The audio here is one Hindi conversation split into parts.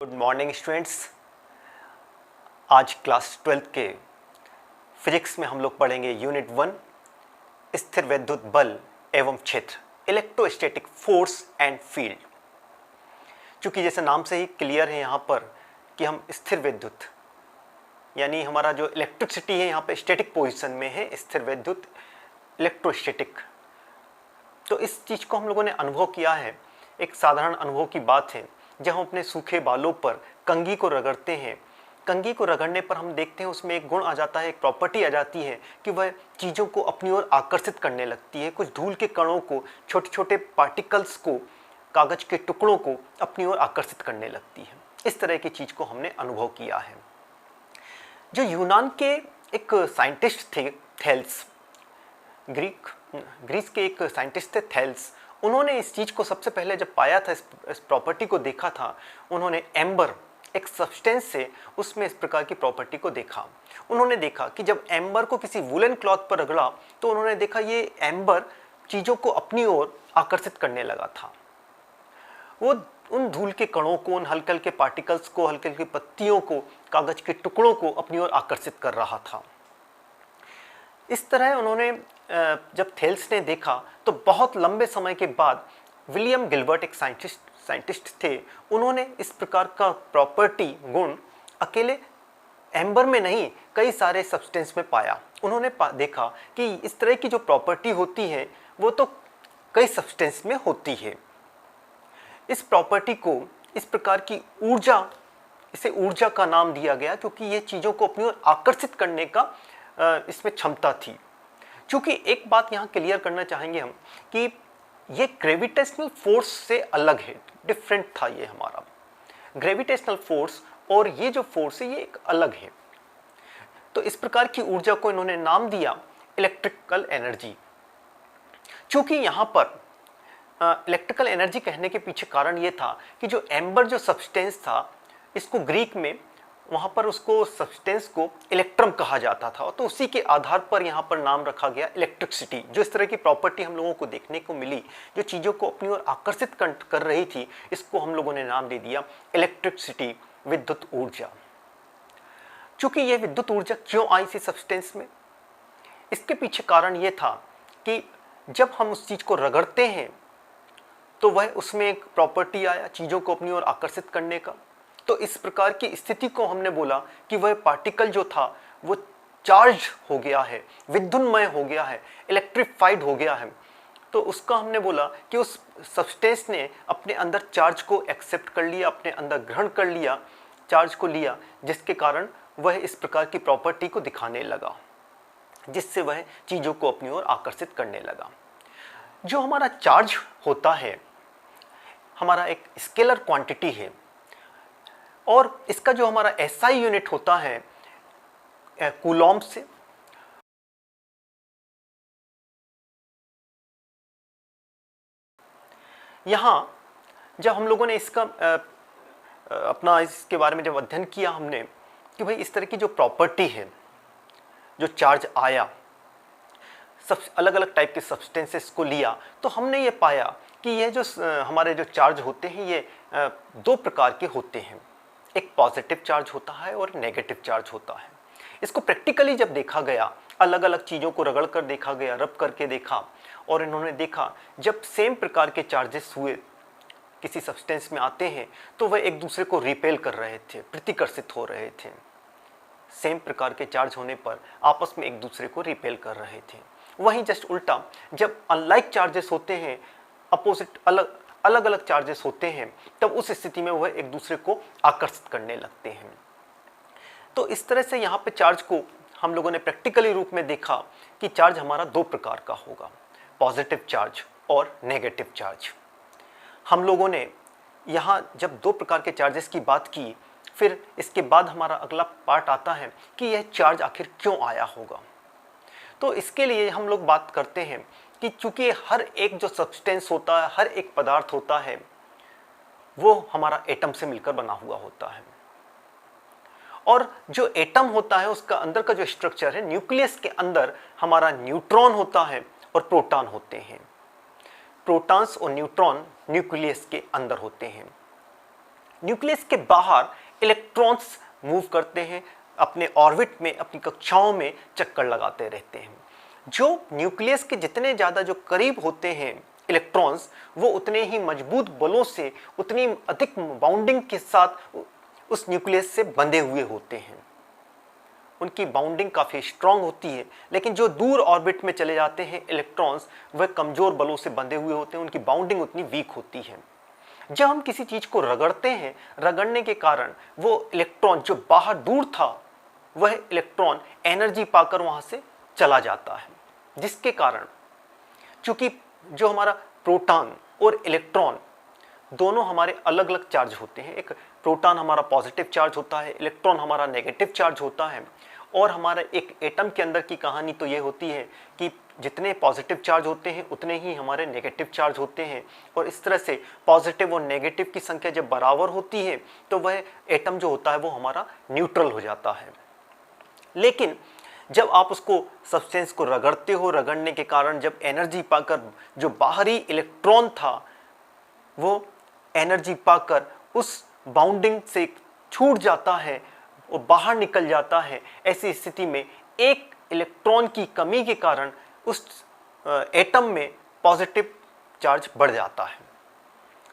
Good morning students. आज क्लास 12th के फिजिक्स में हम लोग पढ़ेंगे यूनिट 1 स्थिर वैद्युत बल एवं क्षेत्र, इलेक्ट्रोस्टैटिक फोर्स एंड फील्ड। चूंकि जैसे नाम से ही क्लियर है यहाँ पर कि हम स्थिर वैद्युत यानी हमारा जो इलेक्ट्रिसिटी है यहाँ पे स्टैटिक पोजीशन में है, स्थिर वैद्युत इलेक्ट्रोस्टैटिक। तो इस चीज़ को हम लोगों ने अनुभव किया है। एक साधारण अनुभव की बात है, जब हम अपने सूखे बालों पर कंघी को रगड़ते हैं, कंघी को रगड़ने पर हम देखते हैं उसमें एक गुण आ जाता है, एक प्रॉपर्टी आ जाती है कि वह चीज़ों को अपनी ओर आकर्षित करने लगती है। कुछ धूल के कणों को, छोटे छोटे पार्टिकल्स को, कागज के टुकड़ों को अपनी ओर आकर्षित करने लगती है। इस तरह की चीज़ को हमने अनुभव किया है। जो यूनान के एक साइंटिस्ट थे थेल्स, ग्रीस के एक साइंटिस्ट थे थेल्स, उन्होंने इस चीज़ को सबसे पहले जब पाया था, इस प्रॉपर्टी को देखा था, उन्होंने एम्बर एक सब्सटेंस से उसमें इस प्रकार की प्रॉपर्टी को देखा। उन्होंने देखा कि जब एम्बर को किसी वुलन क्लॉथ पर रगड़ा तो उन्होंने देखा ये एम्बर चीज़ों को अपनी ओर आकर्षित करने लगा था। वो उन धूल के कणों को, उन हल्के हल्के पार्टिकल्स को, हल्के हल्के पत्तियों को, कागज के टुकड़ों को अपनी ओर आकर्षित कर रहा था। इस तरह उन्होंने जब थेल्स ने देखा तो बहुत लंबे समय के बाद विलियम गिलबर्ट एक साइंटिस्ट थे, उन्होंने इस प्रकार का प्रॉपर्टी गुण अकेले एम्बर में नहीं, कई सारे सब्सटेंस में पाया। उन्होंने देखा कि इस तरह की जो प्रॉपर्टी होती है वो तो कई सब्सटेंस में होती है। इस प्रॉपर्टी को, इस प्रकार की ऊर्जा, इसे ऊर्जा का नाम दिया गया क्योंकि ये चीज़ों को अपनी ओर आकर्षित करने का इसमें क्षमता थी। क्योंकि एक बात यहाँ क्लियर करना चाहेंगे हम कि ये ग्रेविटेशनल फोर्स से अलग है, डिफरेंट था ये हमारा ग्रेविटेशनल फोर्स, और ये जो फोर्स है ये एक अलग है। तो इस प्रकार की ऊर्जा को इन्होंने नाम दिया इलेक्ट्रिकल एनर्जी। क्योंकि यहाँ पर इलेक्ट्रिकल एनर्जी कहने के पीछे कारण ये था कि जो एम्बर जो सब्सटेंस था, इसको ग्रीक में वहाँ पर उसको सब्सटेंस को इलेक्ट्रम कहा जाता था, तो उसी के आधार पर यहाँ पर नाम रखा गया इलेक्ट्रिसिटी। जो इस तरह की प्रॉपर्टी हम लोगों को देखने को मिली, जो चीज़ों को अपनी ओर आकर्षित कर रही थी, इसको हम लोगों ने नाम दे दिया इलेक्ट्रिसिटी, विद्युत ऊर्जा। चूंकि ये विद्युत ऊर्जा क्यों आई इसी सब्सटेंस में, इसके पीछे कारण ये था कि जब हम उस चीज़ को रगड़ते हैं तो वह उसमें एक प्रॉपर्टी आया चीज़ों को अपनी ओर आकर्षित करने का। तो इस प्रकार की स्थिति को हमने बोला कि वह पार्टिकल जो था वो चार्ज हो गया है, विद्युन्मय हो गया है, इलेक्ट्रिफाइड हो गया है। तो उसका हमने बोला कि उस सब्सटेंस ने अपने अंदर चार्ज को एक्सेप्ट कर लिया, अपने अंदर ग्रहण कर लिया, चार्ज को लिया, जिसके कारण वह इस प्रकार की प्रॉपर्टी को दिखाने लगा, जिससे वह चीज़ों को अपनी ओर आकर्षित करने लगा। जो हमारा चार्ज होता है हमारा एक स्केलर क्वांटिटी है, और इसका जो हमारा एसआई यूनिट होता है कूलॉम से। यहाँ जब हम लोगों ने इसका अपना इसके बारे में जब अध्ययन किया हमने कि भाई इस तरह की जो प्रॉपर्टी है, जो चार्ज आया, सब अलग अलग टाइप के सब्सटेंसेस को लिया, तो हमने ये पाया कि ये जो हमारे जो चार्ज होते हैं ये दो प्रकार के होते हैं। एक पॉजिटिव चार्ज होता है और नेगेटिव चार्ज होता है। इसको प्रैक्टिकली जब देखा गया, अलग अलग चीज़ों को रगड़ कर देखा गया, रब करके देखा, और इन्होंने देखा जब सेम प्रकार के चार्जेस हुए किसी सब्सटेंस में आते हैं तो वह एक दूसरे को रिपेल कर रहे थे, प्रतिकर्षित हो रहे थे। सेम प्रकार के चार्ज होने पर आपस में एक दूसरे को रिपेल कर रहे थे। वहीं जस्ट उल्टा, जब अनलाइक चार्जेस होते हैं, अपोजिट अलग अलग चार्जेस होते हैं, तब उस स्थिति में वह एक दूसरे को आकर्षित करने लगते हैं। तो इस तरह से यहाँ पे चार्ज को हम लोगों ने प्रैक्टिकली रूप में देखा कि चार्ज हमारा दो प्रकार का होगा, पॉजिटिव चार्ज और नेगेटिव चार्ज। हम लोगों ने यहाँ जब दो प्रकार के चार्जेस की बात की, फिर इसके बाद हमारा अगला पार्ट आता है कि यह चार्ज आखिर क्यों आया होगा। तो इसके लिए हम लोग बात करते हैं कि चूंकि हर एक जो सब्सटेंस होता है, हर एक पदार्थ होता है, वो हमारा एटम से मिलकर बना हुआ होता है, और जो एटम होता है उसका अंदर का जो स्ट्रक्चर है, न्यूक्लियस के अंदर हमारा न्यूट्रॉन होता है और प्रोटॉन होते हैं। प्रोटॉन्स और न्यूट्रॉन न्यूक्लियस के अंदर होते हैं। न्यूक्लियस के बाहर इलेक्ट्रॉन्स मूव करते हैं, अपने ऑर्बिट में, अपनी कक्षाओं में चक्कर लगाते रहते हैं। जो न्यूक्लियस के जितने ज़्यादा जो करीब होते हैं इलेक्ट्रॉन्स, वो उतने ही मजबूत बलों से, उतनी अधिक बाउंडिंग के साथ उस न्यूक्लियस से बंधे हुए होते हैं। उनकी बाउंडिंग काफ़ी स्ट्रांग होती है। लेकिन जो दूर ऑर्बिट में चले जाते हैं इलेक्ट्रॉन्स, वह कमज़ोर बलों से बंधे हुए होते हैं, उनकी बाउंडिंग उतनी वीक होती है। जब हम किसी चीज़ को रगड़ते हैं, रगड़ने के कारण वो इलेक्ट्रॉन जो बाहर दूर था, वह इलेक्ट्रॉन एनर्जी पाकर वहाँ से चला जाता है, जिसके कारण चूँकि जो हमारा प्रोटॉन और इलेक्ट्रॉन दोनों हमारे अलग अलग चार्ज होते हैं। एक प्रोटॉन हमारा पॉजिटिव चार्ज होता है, इलेक्ट्रॉन हमारा नेगेटिव चार्ज होता है। और हमारा एक एटम के अंदर की कहानी तो ये होती है कि जितने पॉजिटिव चार्ज होते हैं उतने ही हमारे नेगेटिव चार्ज होते हैं। और इस तरह से पॉजिटिव और नेगेटिव की संख्या जब बराबर होती है तो वह एटम जो होता है वो हमारा न्यूट्रल हो जाता है। लेकिन जब आप उसको सब्सटेंस को रगड़ते हो, रगड़ने के कारण जब एनर्जी पाकर जो बाहरी इलेक्ट्रॉन था वो एनर्जी पाकर उस बाउंडिंग से छूट जाता है और बाहर निकल जाता है। ऐसी स्थिति में एक इलेक्ट्रॉन की कमी के कारण उस एटम में पॉजिटिव चार्ज बढ़ जाता है।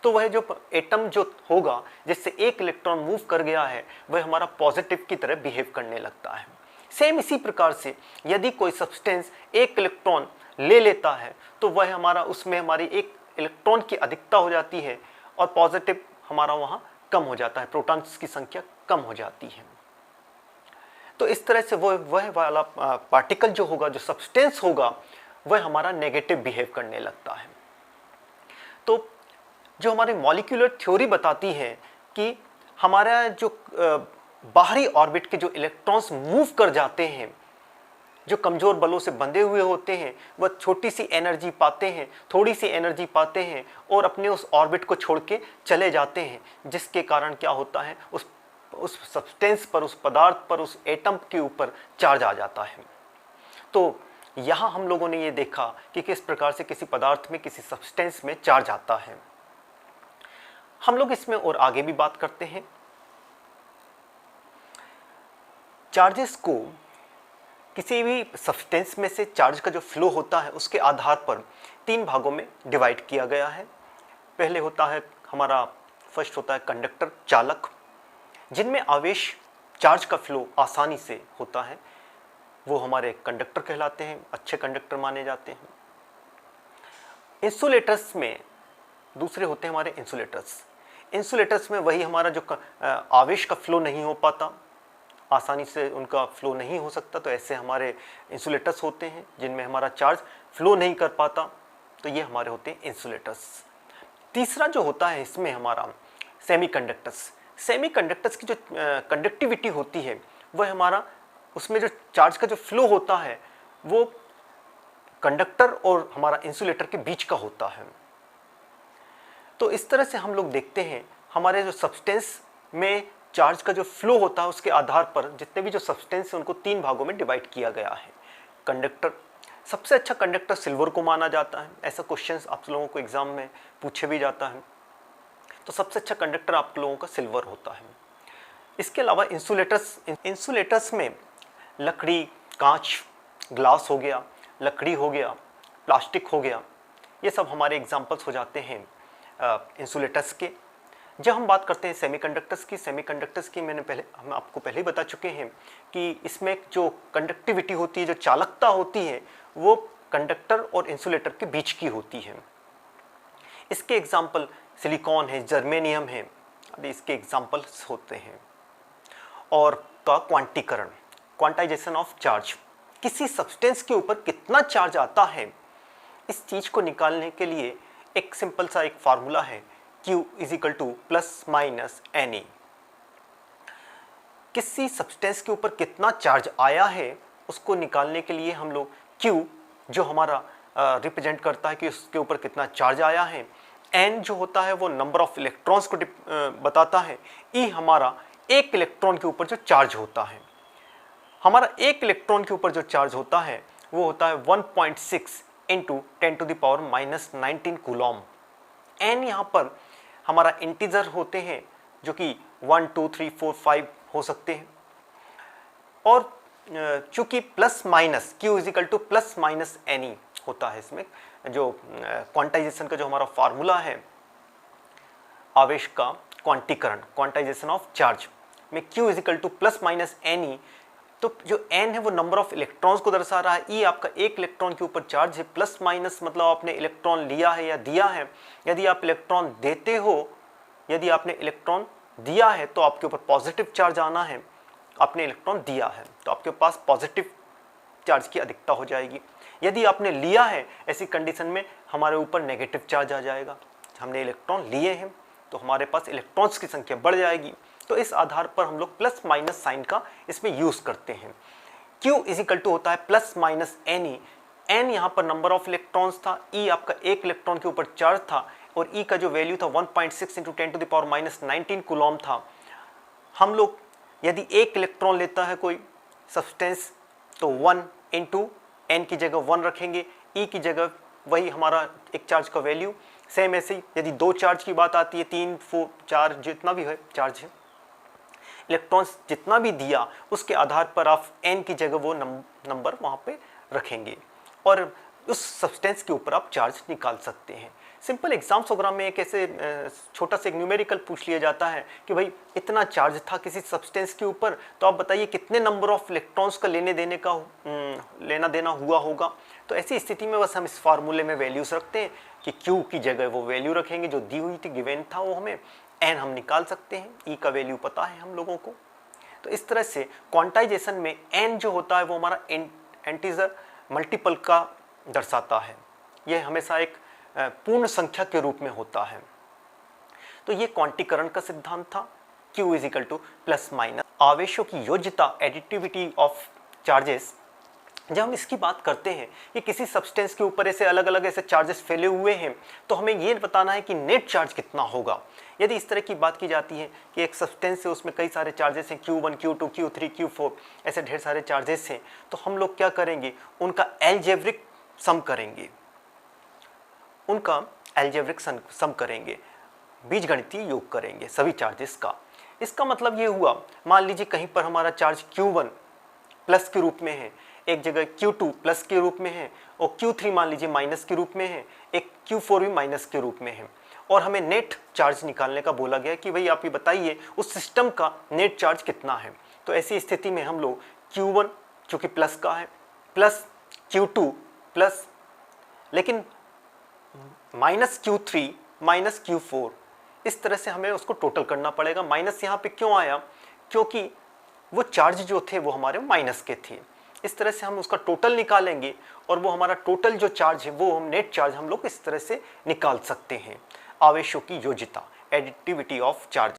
तो वह जो एटम जो होगा जिससे एक इलेक्ट्रॉन मूव कर गया है, वह हमारा पॉजिटिव की तरह बिहेव करने लगता है। सेम इसी प्रकार से यदि कोई सब्सटेंस एक इलेक्ट्रॉन ले लेता है तो वह हमारा उसमें हमारी एक इलेक्ट्रॉन की अधिकता हो जाती है और पॉजिटिव हमारा वहाँ कम हो जाता है, प्रोटॉन्स की संख्या कम हो जाती है। तो इस तरह से वह वाला पार्टिकल जो होगा, जो सब्सटेंस होगा, वह हमारा नेगेटिव बिहेव करने लगता है। तो जो हमारी मॉलिक्यूलर थ्योरी बताती है कि हमारा जो बाहरी ऑर्बिट के जो इलेक्ट्रॉन्स मूव कर जाते हैं, जो कमज़ोर बलों से बंधे हुए होते हैं, वह छोटी सी एनर्जी पाते हैं, थोड़ी सी एनर्जी पाते हैं और अपने उस ऑर्बिट को छोड़ के चले जाते हैं, जिसके कारण क्या होता है, उस सब्सटेंस पर, उस पदार्थ पर, उस एटम के ऊपर चार्ज आ जाता है। तो यहाँ हम लोगों ने ये देखा कि किस प्रकार से किसी पदार्थ में, किसी सब्सटेंस में चार्ज आता है। हम लोग इसमें और आगे भी बात करते हैं। चार्जेस को किसी भी सब्सटेंस में से चार्ज का जो फ्लो होता है उसके आधार पर 3 भागों में डिवाइड किया गया है। पहले होता है हमारा फर्स्ट होता है कंडक्टर, चालक, जिनमें आवेश चार्ज का फ्लो आसानी से होता है, वो हमारे कंडक्टर कहलाते हैं, अच्छे कंडक्टर माने जाते हैं। इंसुलेटर्स में दूसरे होते हैं हमारे इंसुलेटर्स। इंसुलेटर्स में वही हमारा जो आवेश का फ्लो नहीं हो पाता, आसानी से उनका फ्लो नहीं हो सकता, तो ऐसे हमारे इंसुलेटर्स होते हैं जिनमें हमारा चार्ज फ्लो नहीं कर पाता, तो ये हमारे होते हैं इंसुलेटर्स। तीसरा जो होता है इसमें हमारा सेमीकंडक्टर्स। सेमीकंडक्टर्स की जो कंडक्टिविटी होती है वह हमारा, उसमें जो चार्ज का जो फ्लो होता है वो कंडक्टर और हमारा इंसुलेटर के बीच का होता है। तो इस तरह से हम लोग देखते हैं हमारे जो सब्सटेंस में चार्ज का जो फ्लो होता है उसके आधार पर जितने भी जो सब्सटेंस है उनको 3 भागों में डिवाइड किया गया है। कंडक्टर, सबसे अच्छा कंडक्टर सिल्वर को माना जाता है। ऐसा क्वेश्चंस आप लोगों को एग्जाम में पूछे भी जाता है, तो सबसे अच्छा कंडक्टर आप लोगों का सिल्वर होता है। इसके अलावा इंसुलेटर्स में लकड़ी, कांच, ग्लास हो गया, लकड़ी हो गया, प्लास्टिक हो गया, ये सब हमारे एग्जाम्पल्स हो जाते हैं इंसुलेटर्स के। जब हम बात करते हैं सेमीकंडक्टर्स की हम आपको पहले ही बता चुके हैं कि इसमें जो कंडक्टिविटी होती है, जो चालकता होती है, वो कंडक्टर और इंसुलेटर के बीच की होती है। इसके एग्जाम्पल सिलिकॉन है, जर्मेनियम है, आदि इसके एग्जाम्पल्स होते हैं। और का क्वांटीकरण, क्वांटाइजेशन ऑफ चार्ज, किसी सब्सटेंस के ऊपर कितना चार्ज आता है, इस चीज़ को निकालने के लिए एक सिंपल सा एक फार्मूला है, Q = ±NE। किसी सब्सटेंस के ऊपर कितना चार्ज आया है उसको निकालने के लिए हम लोग Q जो हमारा रिप्रेजेंट करता है कि उसके ऊपर कितना चार्ज आया है, N जो होता है वो नंबर ऑफ इलेक्ट्रॉन्स को बताता है, E हमारा एक इलेक्ट्रॉन के ऊपर जो चार्ज होता है। हमारा एक इलेक्ट्रॉन के ऊपर जो चार्ज होता है वो होता है 1.6 × 10⁻⁻19 कूलॉम। N यहाँ पर हमारा इंटीजर होते हैं, जो कि 1 2 3 4 5 हो सकते हैं। और चूंकि plus minus Q is equal two plus minus any होता है, इसमें जो क्वांटाइजेशन का जो हमारा फार्मूला है आवेश का क्वांटीकरण, क्वांटाइजेशन ऑफ चार्ज में Q is equal two plus minus any, तो जो n है वो नंबर ऑफ इलेक्ट्रॉन्स को दर्शा रहा है। E आपका एक इलेक्ट्रॉन के ऊपर चार्ज है, प्लस माइनस मतलब आपने इलेक्ट्रॉन लिया है या दिया है। यदि आप इलेक्ट्रॉन देते हो, यदि आपने इलेक्ट्रॉन दिया है तो आपके ऊपर पॉजिटिव चार्ज आना है, आपने इलेक्ट्रॉन दिया है तो आपके पास पॉजिटिव चार्ज की अधिकता हो जाएगी। यदि आपने लिया है, ऐसी कंडीशन में हमारे ऊपर नेगेटिव चार्ज आ जाएगा। हमने इलेक्ट्रॉन लिए हैं तो हमारे पास इलेक्ट्रॉन्स की संख्या बढ़ जाएगी। तो इस आधार पर हम लोग प्लस माइनस साइन का इसमें यूज करते हैं। Q इज इक्वल टू होता है प्लस माइनस एनी। n यहाँ पर नंबर ऑफ इलेक्ट्रॉन्स था, E आपका एक इलेक्ट्रॉन के ऊपर चार्ज था और E का जो वैल्यू था 1.6 × 10⁻⁻19 कूलॉम था। हम लोग यदि एक इलेक्ट्रॉन लेता है कोई सब्सटेंस तो 1 × n की जगह 1 रखेंगे, E की जगह वही हमारा एक चार्ज का वैल्यू। सेम ऐसे ही यदि दो चार्ज की बात आती है, 3 4 4 जितना भी है चार्ज है, इलेक्ट्रॉन्स जितना भी दिया उसके आधार पर आप n की जगह वो नंबर वहाँ पे रखेंगे और उस सब्सटेंस के ऊपर आप चार्ज निकाल सकते हैं। सिंपल एग्जाम प्रोग्राम में एक ऐसे छोटा सा एक न्यूमेरिकल पूछ लिया जाता है कि भाई इतना चार्ज था किसी सब्सटेंस के ऊपर, तो आप बताइए कितने नंबर ऑफ इलेक्ट्रॉन्स का लेना देना हुआ होगा। तो ऐसी स्थिति में बस हम इस फार्मूले में वैल्यूज रखते हैं कि Q की जगह वो वैल्यू रखेंगे जो दी हुई थी, गिवन था वो हमें, n हम निकाल सकते हैं, E का वैल्यू पता है हम लोगों को। तो इस तरह से क्वांटाइजेशन में n जो होता है वो हमारा इंटीजर मल्टीपल का दर्शाता है, यह हमेशा एक पूर्ण संख्या के रूप में होता है। तो ये क्वांटीकरण का सिद्धांत था, Q is equal two plus minus. आवेशों की योज्यता, एडिटिविटी ऑफ चार्जेस, जब हम इसकी बात करते हैं कि किसी सब्सटेंस के ऊपर ऐसे अलग अलग ऐसे चार्जेस फैले हुए हैं तो हमें ये बताना है कि नेट चार्ज कितना होगा। यदि इस तरह की बात की जाती है कि एक सब्सटेंस है उसमें कई सारे चार्जेस हैं, Q1 Q2 Q3 Q4 ऐसे ढेर सारे चार्जेस हैं, तो हम लोग क्या करेंगे, उनका एल्जेब्रिक सम करेंगे, उनका एल्जेब्रिक सम करेंगे, बीजगणितीय योग करेंगे सभी चार्जेस का। इसका मतलब ये हुआ, मान लीजिए कहीं पर हमारा चार्ज Q1 प्लस के रूप में है, एक जगह Q2 प्लस के रूप में है और Q3 मान लीजिए माइनस के रूप में है, एक Q4 भी माइनस के रूप में है, और हमें नेट चार्ज निकालने का बोला गया कि भाई आप ये बताइए उस सिस्टम का नेट चार्ज कितना है। तो ऐसी स्थिति में हम लोग Q1 चूँकि प्लस का है प्लस Q2 प्लस, लेकिन माइनस Q3 माइनस Q4, इस तरह से हमें उसको टोटल करना पड़ेगा। माइनस यहाँ पे क्यों आया, क्योंकि वो चार्ज जो थे वो हमारे माइनस के थे। इस तरह से हम उसका टोटल निकालेंगे और वो हमारा टोटल जो चार्ज है वो हम नेट चार्ज हम लोग इस तरह से निकाल सकते हैं। आवेशों की योज्यता, एडिटिविटी ऑफ चार्ज।